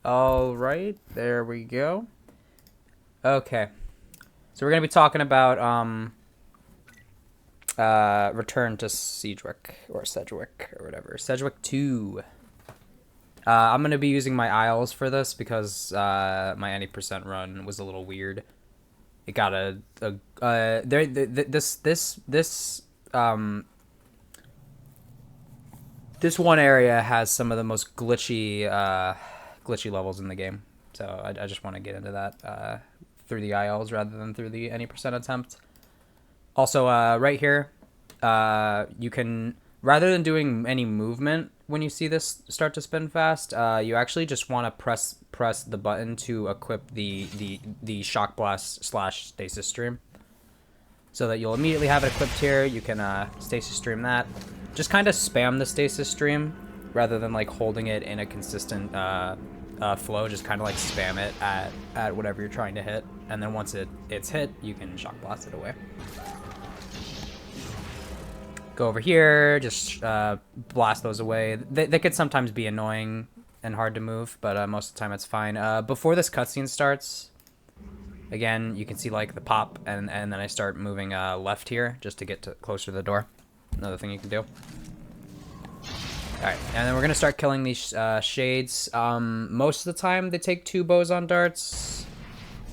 All right, there we go. Okay, so we're gonna be talking about Return to Sedgewick or Sedgewick or whatever. Sedgewick 2. I'm gonna be using my aisles for this because my any percent run was a little weird. It got this one area has some of the most glitchy levels in the game. So I just want to get into that through the ILs rather than through the any percent attempt. Also, right here, you can, rather than doing any movement when you see this start to spin fast, you actually just want to press the button to equip the shock blast / stasis stream, so that you'll immediately have it equipped here. You can stasis stream that. Just kind of spam the stasis stream rather than like holding it in a consistent flow. Just kind of like spam it at whatever you're trying to hit, and then once it's hit, you can shock blast it away. Go over here, just blast those away. They could sometimes be annoying and hard to move, but most of the time it's fine. Before this cutscene starts, again, you can see like the pop, and then I start moving left here just to get closer to the door. Another thing you can do. Alright, and then we're going to start killing these shades. Most of the time they take 2 boson darts.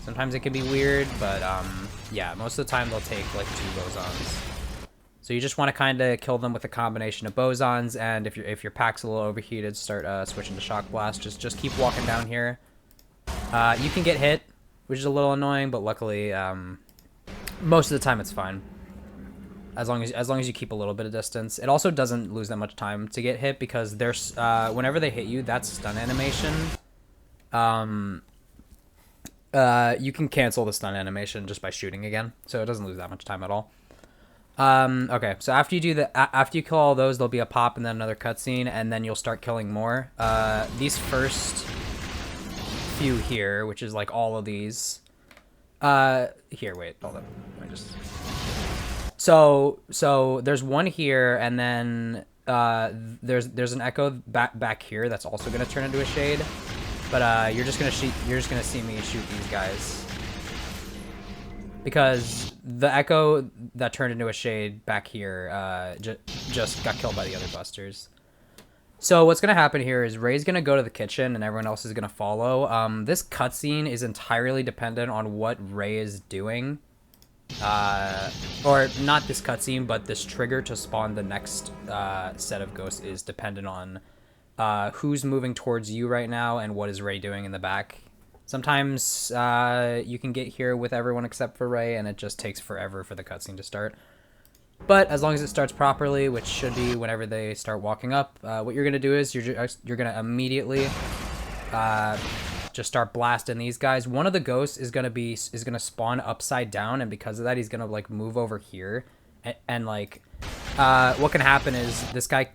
Sometimes it can be weird, but yeah, most of the time they'll take like 2 bosons. So you just want to kind of kill them with a combination of bosons, and if your pack's a little overheated, start switching to shock blast. Just keep walking down here. You can get hit, which is a little annoying, but luckily most of the time it's fine. As long as you keep a little bit of distance. It also doesn't lose that much time to get hit because there's whenever they hit you, that stun animation. You can cancel the stun animation just by shooting again, so it doesn't lose that much time at all. Okay, so after you kill all those, there'll be a pop and then another cutscene, and then you'll start killing more. These first few here, which is like all of these. Here, wait, hold up. Let me just. So there's one here, and then there's an echo back here that's also gonna turn into a shade, but you're just gonna see me shoot these guys. Because the echo that turned into a shade back here just got killed by the other busters. So what's going to happen here is Ray's going to go to the kitchen and everyone else is going to follow. This cutscene is entirely dependent on what Ray is doing. Or not this cutscene, but this trigger to spawn the next set of ghosts is dependent on who's moving towards you right now and what is Ray doing in the back. Sometimes you can get here with everyone except for Ray, and it just takes forever for the cutscene to start. But as long as it starts properly, which should be whenever they start walking up, what you're gonna do is you're gonna immediately just start blasting these guys. One of the ghosts is gonna spawn upside down, and because of that, he's gonna like move over here, and like what can happen is this guy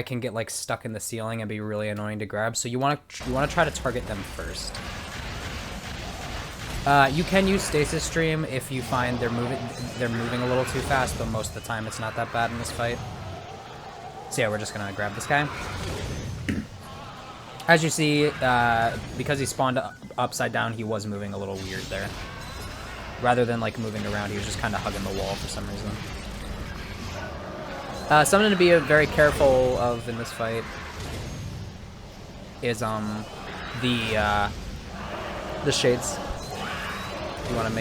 can get like stuck in the ceiling and be really annoying to grab. So you wanna try to target them first. You can use stasis stream if you find they're moving a little too fast, but most of the time it's not that bad in this fight. So yeah, we're just gonna grab this guy. As you see, because he spawned upside down, he was moving a little weird there. Rather than like moving around, he was just kind of hugging the wall for some reason. Something to be very careful of in this fight is the shades. You want to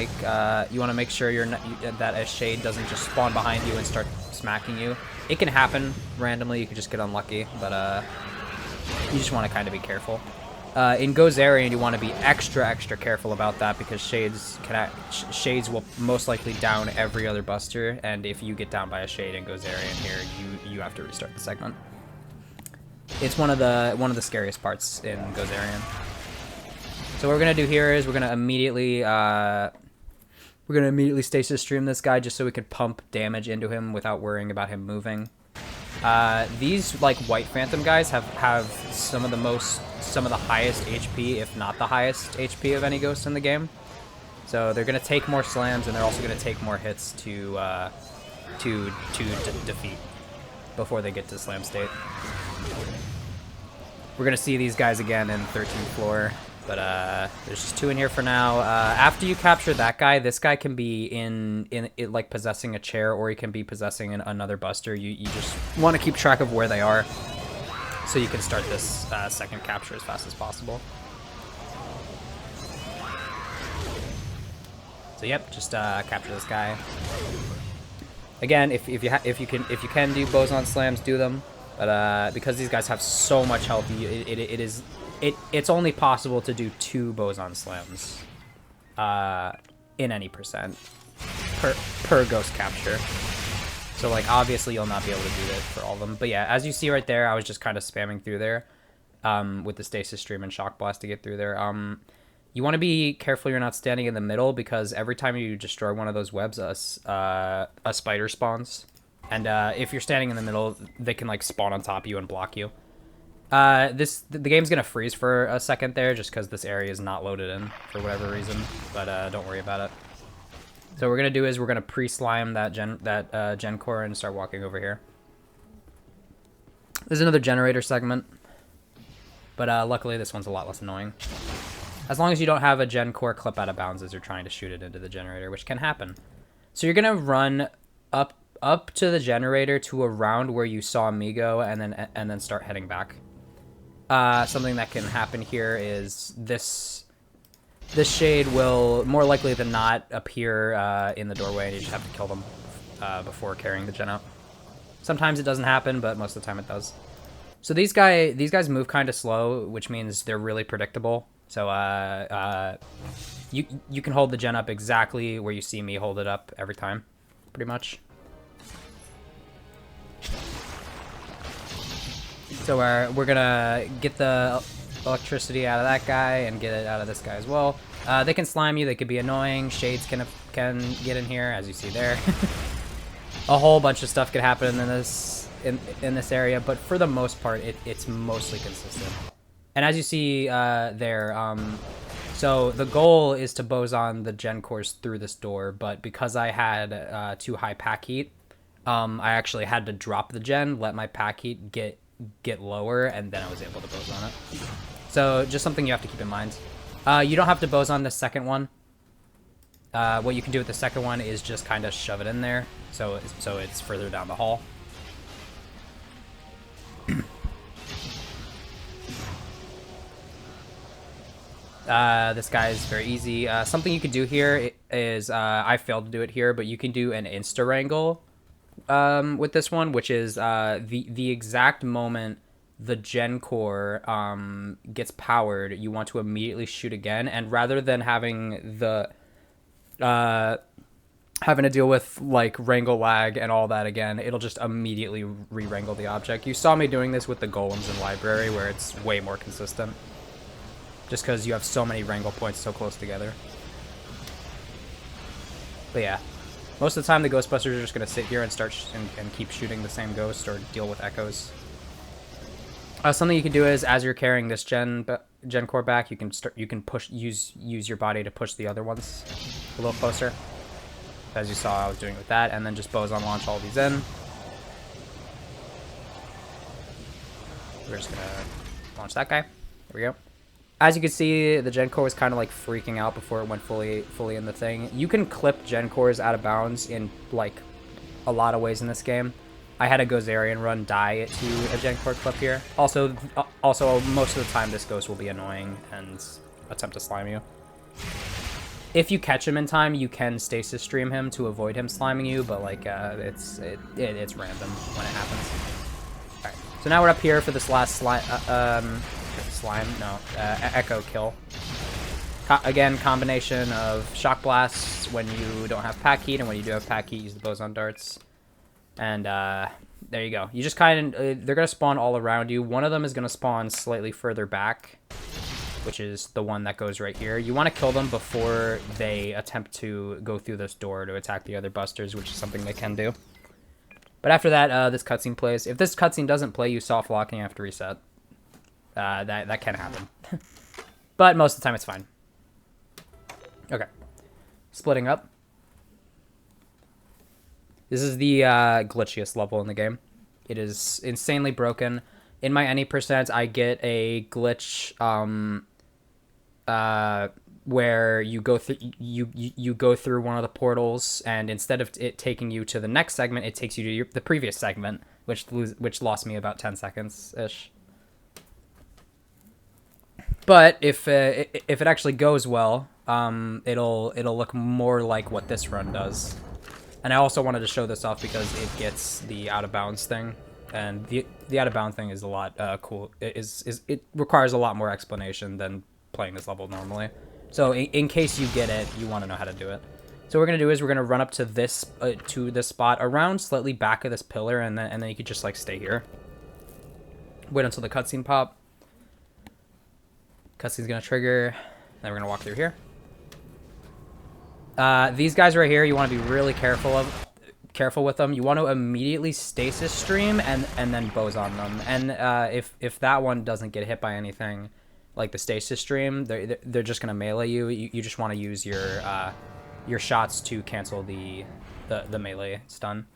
make sure that a shade doesn't just spawn behind you and start smacking you. It can happen randomly. You can just get unlucky, but you just want to kind of be careful. In Gozerian, you want to be extra careful about that because shades will most likely down every other buster, and if you get down by a shade in Gozerian here, you have to restart the segment. It's one of the scariest parts in Gozerian. So what we're gonna do here is we're gonna immediately stasis stream this guy just so we could pump damage into him without worrying about him moving. These like white phantom guys have some of the highest HP, if not the highest HP of any ghost in the game. So they're gonna take more slams, and they're also gonna take more hits to defeat before they get to slam state. We're going to see these guys again in 13th floor. But there's just 2 in here for now. After you capture that guy, this guy can be in like possessing a chair, or he can be possessing another buster. You just want to keep track of where they are, so you can start this second capture as fast as possible. So yep, just capture this guy. Again, if you can do boson slams, do them. But because these guys have so much health, it's only possible to do 2 boson slams in any percent per ghost capture. So like obviously you'll not be able to do it for all of them. But yeah, as you see right there, I was just kind of spamming through there with the stasis stream and shock blast to get through there. You want to be careful you're not standing in the middle, because every time you destroy one of those webs, a spider spawns. And if you're standing in the middle, they can like spawn on top of you and block you. The game's gonna freeze for a second there, just because this area is not loaded in for whatever reason. But don't worry about it. So what we're gonna do is we're gonna pre-slime that gen core and start walking over here. There's another generator segment, but luckily this one's a lot less annoying. As long as you don't have a gen core clip out of bounds as you're trying to shoot it into the generator, which can happen. So you're gonna run up to the generator to around where you saw me go, and then start heading back. Something that can happen here is this shade will more likely than not appear in the doorway, and you just have to kill them before carrying the gen out. Sometimes it doesn't happen, but most of the time it does. So these guys move kind of slow, which means they're really predictable. So you can hold the gen up exactly where you see me hold it up every time, pretty much. So we're gonna get the electricity out of that guy and get it out of this guy as well. They can slime you. They could be annoying. Shades can get in here, as you see there. A whole bunch of stuff could happen in this area, but for the most part, it's mostly consistent. And as you see there, so the goal is to boson the gen cores through this door, but because I had too high pack heat, I actually had to drop the gen, let my pack heat get lower, and then I was able to boson it. So just something you have to keep in mind. You don't have to boson the second one. What you can do with the second one is just kind of shove it in there, so it's further down the hall. This guy is very easy. Something you could do here is, I failed to do it here, but you can do an insta-wrangle with this one, which is the exact moment the gen core gets powered, you want to immediately shoot again, and rather than having to deal with like wrangle lag and all that again, it'll just immediately re-wrangle the object. You saw me doing this with the golems in library, where it's way more consistent, just because you have so many wrangle points so close together. But yeah, most of the time the Ghostbusters are just going to sit here and start and keep shooting the same ghost or deal with echoes. Something you can do is, as you're carrying this gen core back, you can use your body to push the other ones a little closer. As you saw, I was doing with that, and then just boson launch all these in. We're just gonna launch that guy. There we go. As you can see, the gen core was kind of like freaking out before it went fully in the thing. You can clip gen cores out of bounds in like a lot of ways in this game. I had a Gozerian run die to a gen core clip here. Also, most of the time this ghost will be annoying and attempt to slime you. If you catch him in time, you can stasis stream him to avoid him sliming you, but like it's random when it happens. All right, so now we're up here for this last echo kill. Again, combination of shock blasts when you don't have pack heat, and when you do have pack heat, use the boson darts. And there you go. You just kind of, they're going to spawn all around you. One of them is going to spawn slightly further back, which is the one that goes right here. You want to kill them before they attempt to go through this door to attack the other busters, which is something they can do. But after that, this cutscene plays. If this cutscene doesn't play, you soft lock and you have to reset. That can happen. But most of the time it's fine. Okay. Splitting up. This is the glitchiest level in the game. It is insanely broken. in my any percent, I get a glitch where you go through you go through one of the portals, and instead of it taking you to the next segment, it takes you to the previous segment, which lost me about 10 seconds ish. But if it actually goes well, it'll look more like what this run does. And I also wanted to show this off because it gets the out of bounds thing, and the out of bounds thing is a lot cool. It requires a lot more explanation than playing this level normally. So in case you get it, you want to know how to do it. So what we're gonna do is we're gonna run up to this spot around slightly back of this pillar, and then you could just like stay here. Wait until the cutscene pop. Cutscene's gonna trigger. Then we're gonna walk through here. These guys right here, you want to be really careful with them. You want to immediately stasis stream and then boson them. And if that one doesn't get hit by anything, like the stasis stream, they're just gonna melee you. You just want to use your shots to cancel the melee stun.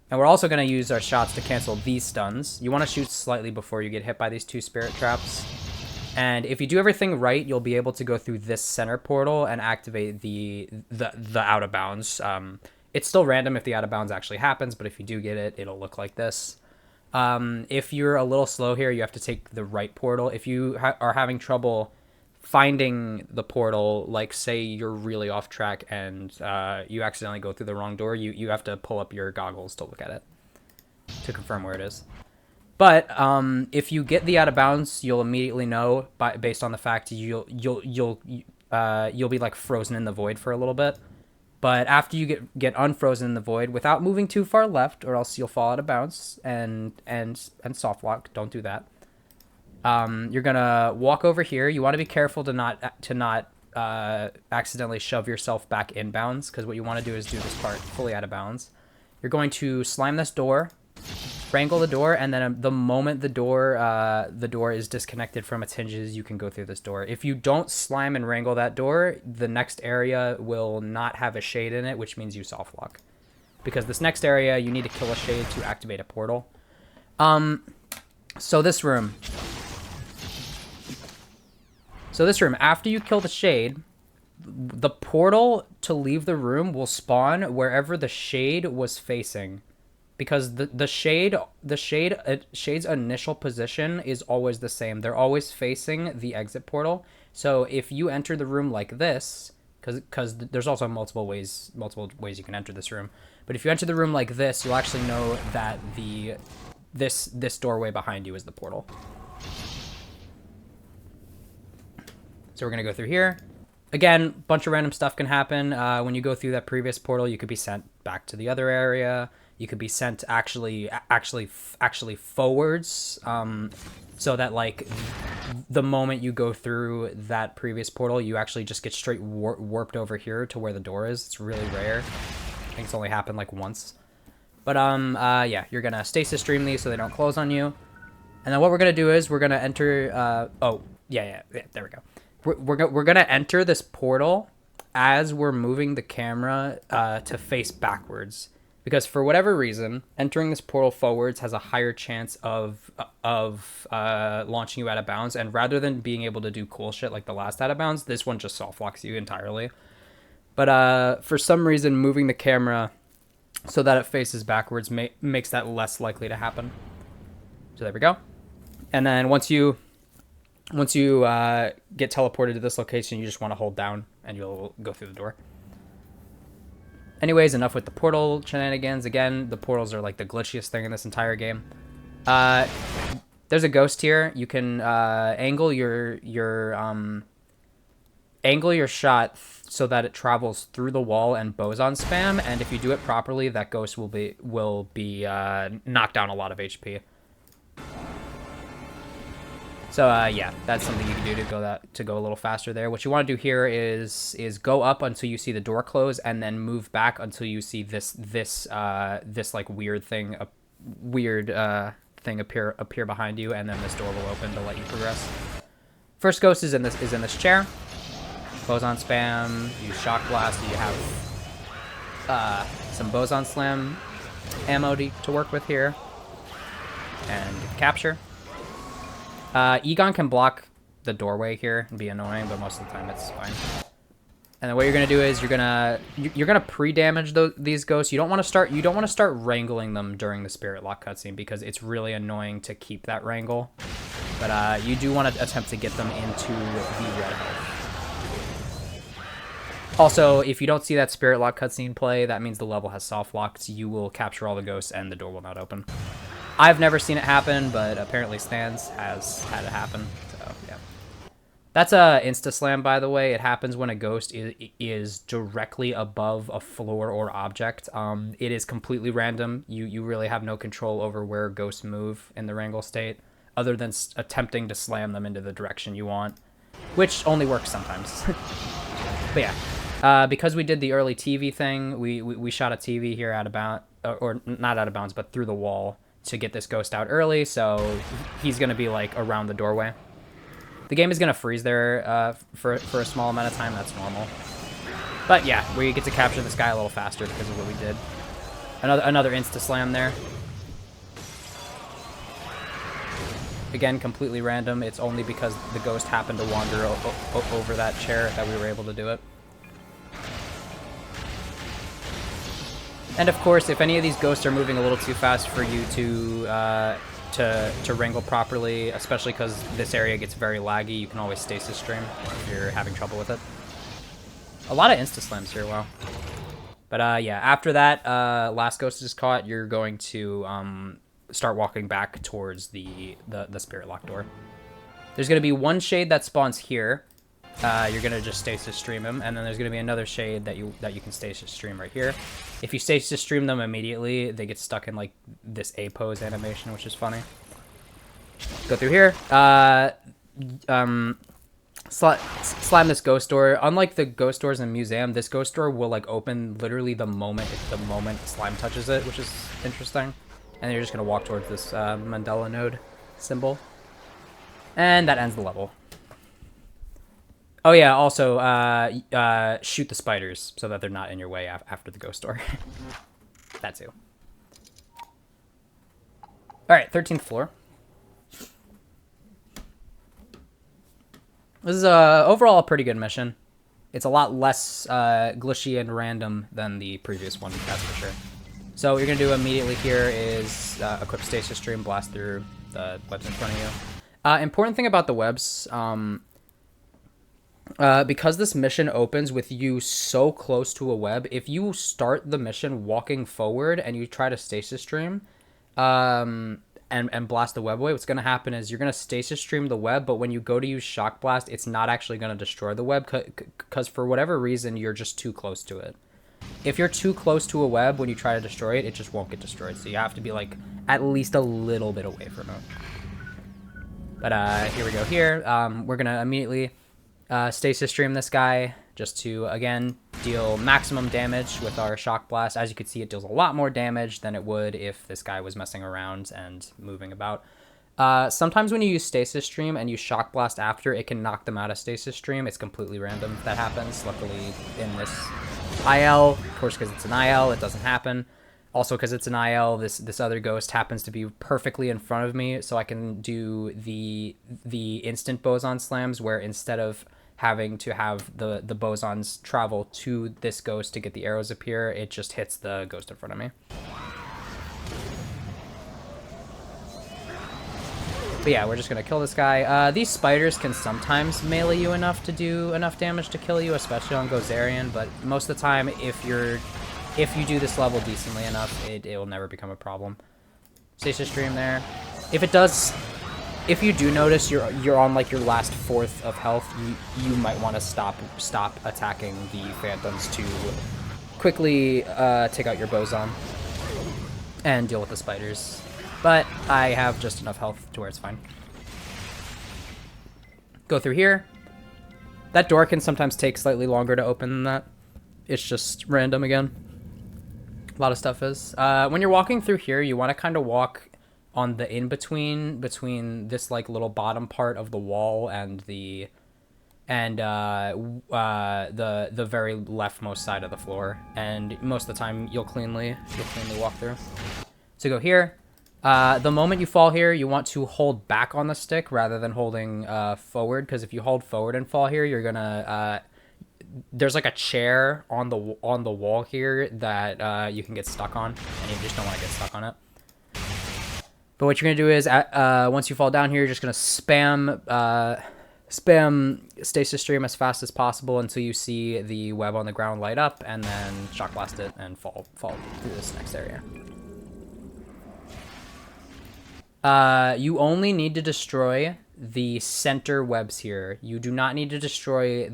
And we're also gonna use our shots to cancel these stuns. You want to shoot slightly before you get hit by these 2 spirit traps. And if you do everything right, you'll be able to go through this center portal and activate the out of bounds. It's still random if the out of bounds actually happens, but if you do get it, it'll look like this. If you're a little slow here, you have to take the right portal. If you are having trouble finding the portal, like say you're really off track and you accidentally go through the wrong door, you have to pull up your goggles to look at it to confirm where it is. But if you get the out of bounds, you'll immediately know based on the fact you'll be like frozen in the void for a little bit. But after you get unfrozen in the void without moving too far left, or else you'll fall out of bounds and soft lock. Don't do that. You're gonna walk over here. You want to be careful to not accidentally shove yourself back in bounds, because what you want to do is do this part fully out of bounds. You're going to slime this door. Wrangle the door, and then the moment the door is disconnected from its hinges, you can go through this door. If you don't slime and wrangle that door, the next area will not have a shade in it, which means you soft lock. Because this next area, you need to kill a shade to activate a portal. So this room, after you kill the shade, the portal to leave the room will spawn wherever the shade was facing. Because the shade's initial position is always the same. They're always facing the exit portal. So if you enter the room like this, because there's also multiple ways you can enter this room. But if you enter the room like this, you'll actually know that this doorway behind you is the portal. So we're gonna go through here. Again, bunch of random stuff can happen. When you go through that previous portal, you could be sent back to the other area. You could be sent actually forwards, so that like the moment you go through that previous portal, you actually just get straight warped over here to where the door is. It's really rare. I think it's only happened like once. But yeah, you're gonna stasis stream these so they don't close on you. And then what we're gonna do is we're gonna enter. Oh yeah, there we go. We're gonna enter this portal as we're moving the camera to face backwards. Because for whatever reason, entering this portal forwards has a higher chance of launching you out of bounds. And rather than being able to do cool shit like the last out of bounds, this one just soft locks you entirely. But for some reason, moving the camera so that it faces backwards makes that less likely to happen. So there we go. And then once you get teleported to this location, you just want to hold down and you'll go through the door. Anyways, enough with the portal shenanigans. Again, the portals are like the glitchiest thing in this entire game. There's a ghost here. You can angle your shot so that it travels through the wall and boson spam. And if you do it properly, that ghost will be knocked down a lot of HP. So yeah, that's something you can do to go a little faster there. What you want to do here is go up until you see the door close, and then move back until you see this like weird thing appear behind you, and then this door will open to let you progress. First ghost is in this chair. Boson spam, use shock blast. You have some boson slam ammo to work with here, and capture. Egon can block the doorway here and be annoying, but most of the time it's fine. And then what you're gonna do is you're gonna pre-damage these ghosts. You don't want to start wrangling them during the spirit lock cutscene because it's really annoying to keep that wrangle. But you do want to attempt to get them into the red health. Also, if you don't see that spirit lock cutscene play, that means the level has soft locked. You will capture all the ghosts and the door will not open. I've never seen it happen, but apparently Stans has had it happen. So yeah. That's a insta-slam, by the way. It happens when a ghost is directly above a floor or object. It is completely random. You really have no control over where ghosts move in the wrangle state, other than attempting to slam them into the direction you want, which only works sometimes. But yeah, because we did the early TV thing, we shot a TV here out of bounds, or not out of bounds, but through the wall to get this ghost out early, so he's going to be like around the doorway. The game is going to freeze there for a small amount of time. That's normal. But yeah, we get to capture this guy a little faster because of what we did. Another insta-slam there. Again, completely random. It's only because the ghost happened to wander over that chair that we were able to do it. And of course, if any of these ghosts are moving a little too fast for you to wrangle properly, especially because this area gets very laggy, you can always stasis stream if you're having trouble with it. A lot of insta-slams here, wow. But yeah, after that last ghost is caught, you're going to start walking back towards the spirit lock door. There's going to be one shade that spawns here. You're going to just stasis stream him, and then there's going to be another shade that you can stasis stream right here. If you stasis stream them immediately, they get stuck in like this A pose animation, which is funny. Go through here. Slam this ghost door. Unlike the ghost doors in museum, this ghost door will like open literally the moment slime touches it, which is interesting. And then you're just going to walk towards this Mandela node symbol. And that ends the level. Oh yeah, also, shoot the spiders so that they're not in your way after the ghost door. That too. Alright, 13th floor. This is overall a pretty good mission. It's a lot less glitchy and random than the previous one, that's for sure. So what you're going to do immediately here is equip stasis stream, blast through the webs in front of you. Important thing about the webs, because this mission opens with you so close to a web, if you start the mission walking forward and you try to stasis stream and blast the web away, what's going to happen is you're going to stasis stream the web, but when you go to use shock blast, it's not actually going to destroy the web because for whatever reason, you're just too close to it. If you're too close to a web when you try to destroy it, it just won't get destroyed. So you have to be like at least a little bit away from it. But here we go here. We're going to immediately stasis stream this guy just to, again, deal maximum damage with our shock blast. As you can see, it deals a lot more damage than it would if this guy was messing around and moving about. Sometimes when you use stasis stream and you shock blast after, it can knock them out of stasis stream. It's completely random if that happens. Luckily, in this IL, of course, because it's an IL, it doesn't happen. Also, because it's an IL, this other ghost happens to be perfectly in front of me, so I can do the instant boson slams, where instead of having to have the bosons travel to this ghost to get the arrows appear, it just hits the ghost in front of me. But yeah, we're just going to kill this guy. These spiders can sometimes melee you enough to do enough damage to kill you, especially on Gozerian, but most of the time, if you do this level decently enough, it will never become a problem. Stasis stream there. If you do notice you're on like your last fourth of health, you might want to stop attacking the phantoms to quickly take out your boson and deal with the spiders. But I have just enough health to where it's fine. Go through here. That door can sometimes take slightly longer to open than that. It's just random again. A lot of stuff is. When you're walking through here, you want to kind of walk on the in-between between this like little bottom part of the wall and the very leftmost side of the floor. And most of the time, you'll cleanly walk through. So go here. The moment you fall here, you want to hold back on the stick rather than holding forward, because if you hold forward and fall here, you're gonna there's like a chair on the wall here that you can get stuck on, and you just don't want to get stuck on it. But what you're gonna do is once you fall down here, you're just gonna spam stasis stream as fast as possible until you see the web on the ground light up, and then shock blast it and fall through this next area. You only need to destroy the center webs here. You do not need to destroy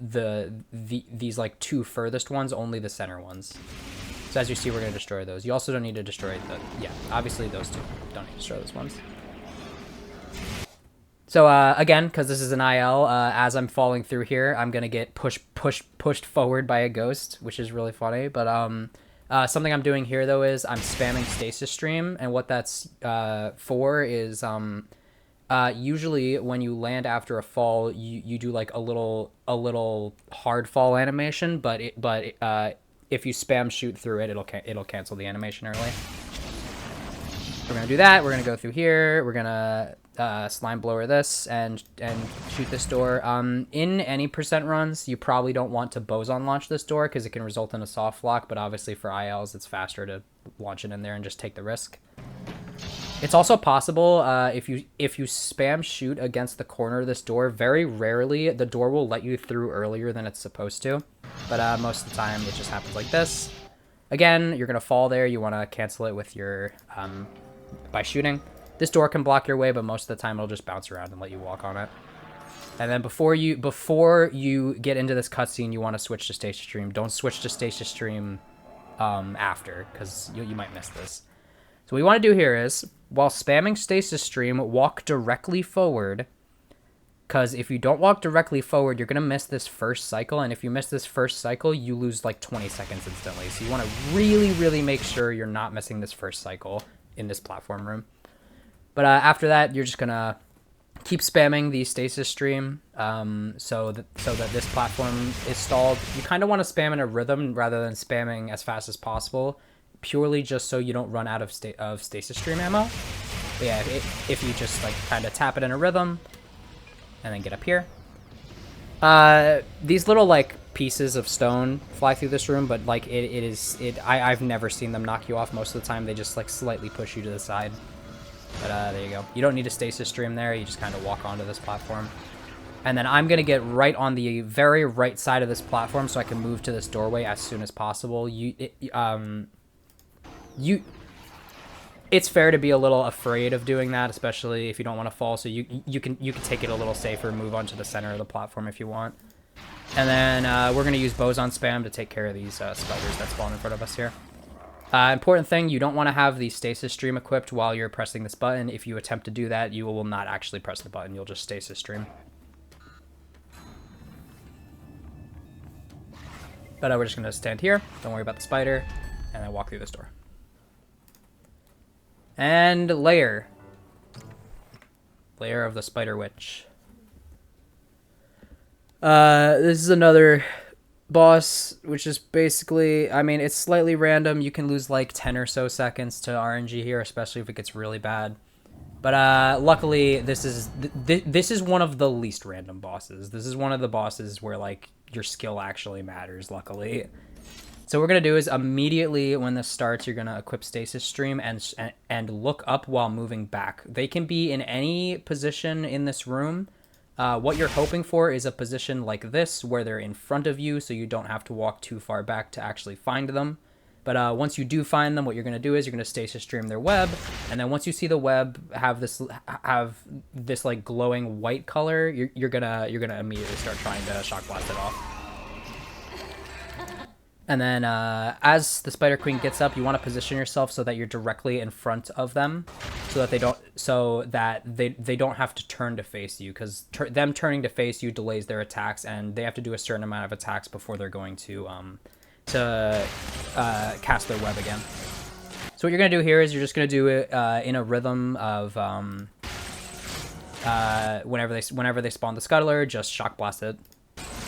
these like 2 furthest ones, only the center ones. So as you see, we're going to destroy those. You also don't need to destroy obviously those 2. Don't need to destroy those ones. So again, because this is an IL, as I'm falling through here, I'm going to get pushed forward by a ghost, which is really funny. But something I'm doing here, though, is I'm spamming stasis stream, and what that's for is usually when you land after a fall, you do like a little hard fall animation, but if you spam shoot through it, it'll cancel the animation early. We're gonna do that. We're gonna go through here. We're gonna slime blower this and shoot this door. In any percent runs, you probably don't want to boson launch this door because it can result in a soft lock, but obviously for ILs, it's faster to launch it in there and just take the risk. It's also possible if you spam shoot against the corner of this door, very rarely the door will let you through earlier than it's supposed to, but most of the time it just happens like this. Again, you're gonna fall there. You want to cancel it with your by shooting. This door can block your way, but most of the time it'll just bounce around and let you walk on it. And then before you get into this cutscene, you want to switch to stasis stream. Don't switch to stasis stream after, because you might miss this. So what we want to do here is, while spamming stasis stream, walk directly forward, because if you don't walk directly forward, you're going to miss this first cycle, and if you miss this first cycle, you lose like 20 seconds instantly. So you want to really, really make sure you're not missing this first cycle in this platform room. But after that, you're just going to keep spamming the stasis stream so that this platform is stalled. You kind of want to spam in a rhythm rather than spamming as fast as possible, purely just so you don't run out of stasis stream ammo. But yeah, if you just like kind of tap it in a rhythm and then get up here. These little like pieces of stone fly through this room, but like I've never seen them knock you off. Most of the time they just like slightly push you to the side. But there you go. You don't need a stasis stream there. You just kind of walk onto this platform. And then I'm going to get right on the very right side of this platform so I can move to this doorway as soon as possible. It's fair to be a little afraid of doing that, especially if you don't want to fall. So you can take it a little safer, move onto the center of the platform if you want. And then we're going to use boson spam to take care of these spiders that spawn in front of us here. Important thing, you don't want to have the stasis stream equipped while you're pressing this button. If you attempt to do that, you will not actually press the button. You'll just stasis stream. But we're just going to stand here. Don't worry about the spider. And then walk through this door. And lair. Lair of the Spider Witch. This is another boss, which is basically, I mean, it's slightly random. You can lose like 10 or so seconds to RNG here, especially if it gets really bad. But luckily, this is one of the least random bosses. This is one of the bosses where like your skill actually matters, luckily. So what we're going to do is immediately when this starts, you're going to equip stasis stream and look up while moving back. They can be in any position in this room. What you're hoping for is a position like this where they're in front of you so you don't have to walk too far back to actually find them. But once you do find them, what you're going to do is you're going to stasis stream their web, and then once you see the web have this like glowing white color, you're gonna immediately start trying to shock blast it off. And then as the Spider Queen gets up, you want to position yourself so that you're directly in front of them, so that they don't have to turn to face you, because them turning to face you delays their attacks, and they have to do a certain amount of attacks before they're going to cast their web again. So what you're going to do here is you're just going to do it in a rhythm of whenever they spawn the scuttler, just shock blast it.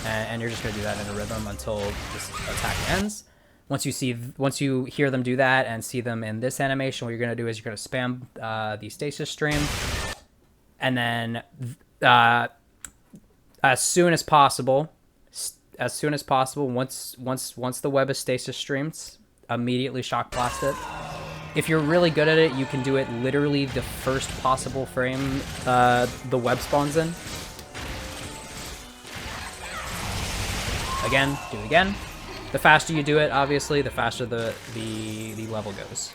And you're just going to do that in a rhythm until this attack ends. once you hear them do that and see them in this animation, what you're going to do is you're going to spam the stasis stream, and then as soon as possible, once the web is stasis streamed, immediately shock blast it. If you're really good at it, you can do it literally the first possible frame the web spawns in. Again, do it again. The faster you do it, obviously, the faster the level goes.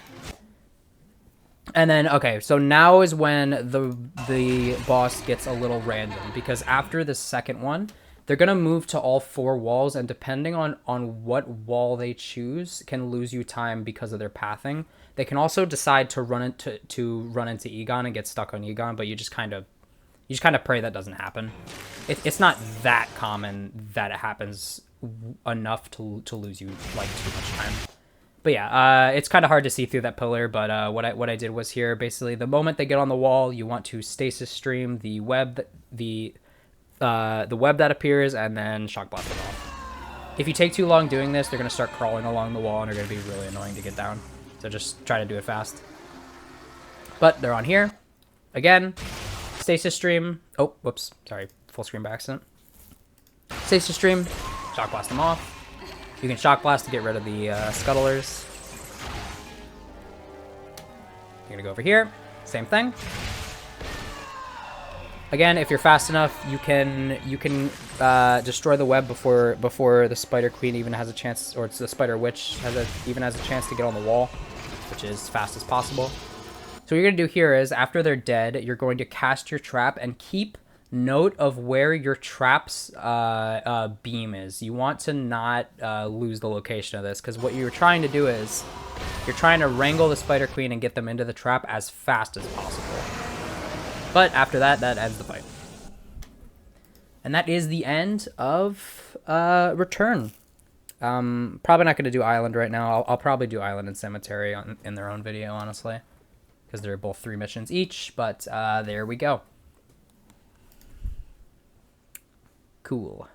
And then, okay, so now is when the boss gets a little random, because after the second one, they're going to move to all 4 walls, and depending on what wall they choose can lose you time because of their pathing. They can also decide to run into Egon and get stuck on Egon, but you just kind of pray that doesn't happen. It's not that common that it happens enough to lose you like too much time. But yeah, it's kind of hard to see through that pillar, but what I did was here, basically the moment they get on the wall, you want to stasis stream the web that appears, and then shock blast it off. If you take too long doing this, they're going to start crawling along the wall and they're going to be really annoying to get down. So just try to do it fast. But they're on here. Again, stasis stream. Oh, whoops. Sorry. Full screen by accident. Stasis stream. Shock blast them off. You can shock blast to get rid of the scuttlers. You're going to go over here. Same thing. Again, if you're fast enough, you can destroy the web before the Spider Queen even has a chance, or it's the Spider Witch even has a chance to get on the wall, which is as fast as possible. So what you're gonna do here is, after they're dead, you're going to cast your trap and keep note of where your trap's beam is. You want to not lose the location of this, because what you're trying to do is you're trying to wrangle the Spider Queen and get them into the trap as fast as possible. But after that, that ends the fight. And that is the end of Return. Probably not going to do Island right now. I'll probably do Island and Cemetery in their own video, honestly, because they're both 3 missions each. But there we go. Cool.